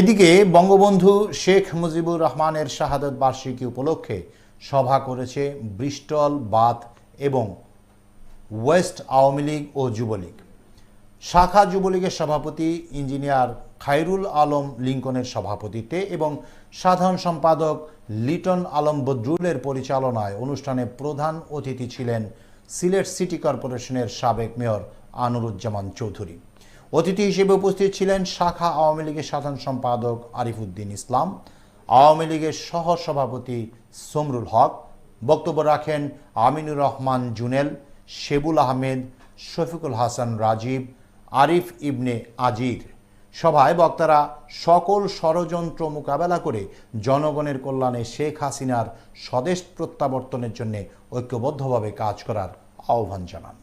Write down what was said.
এদিকে বঙ্গবন্ধু শেখ মুজিবুর রহমানের শাহাদত বার্ষিকী উপলক্ষে সভা করেছে ব্রিস্টল, বাথ এবং ওয়েস্ট আওয়ামী লীগ ও যুবলীগ। শাখা যুবলীগের সভাপতি ইঞ্জিনিয়ার খায়রুল আলম লিংকনের সভাপতিত্বে এবং সাধারণ সম্পাদক লিটন আলম বদরুলের পরিচালনায় অনুষ্ঠানে প্রধান অতিথি ছিলেন সিলেট সিটি কর্পোরেশনের সাবেক মেয়র আনুরুজ্জামান চৌধুরী। অতিথি হিসেবে উপস্থিত ছিলেন শাখা আওয়ামী লীগের সাধারণ সম্পাদক আরিফউদ্দিন ইসলাম, আওয়ামী লীগের সহ সভাপতি সমরুল হক। বক্তব্য রাখেন আমিনুর রহমান জুনেল, শেবুল আহমেদ, শফিকুল হাসান রাজীব, আরিফ ইবনে আজির। সভায় বক্তারা সকল ষড়যন্ত্র মোকাবেলা করে জনগণের কল্যাণে শেখ হাসিনার স্বদেশ প্রত্যাবর্তনের জন্য ঐক্যবদ্ধভাবে কাজ করার আহ্বান জানান।